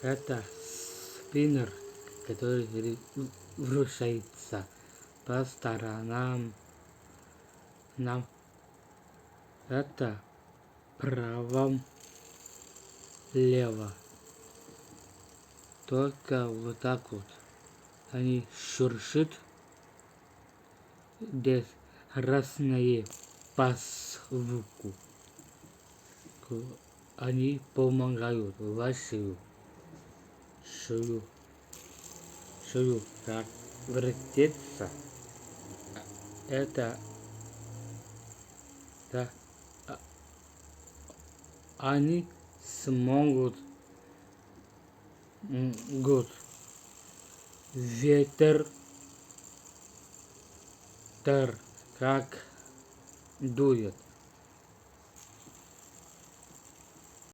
Это спиннер, который вращается по сторонам. Нам это право лево. Только вот так вот. Они шуршат здесь разные по звуку. Они помогают вашему шею вертеться. Это да, они смогут год ветер как дует.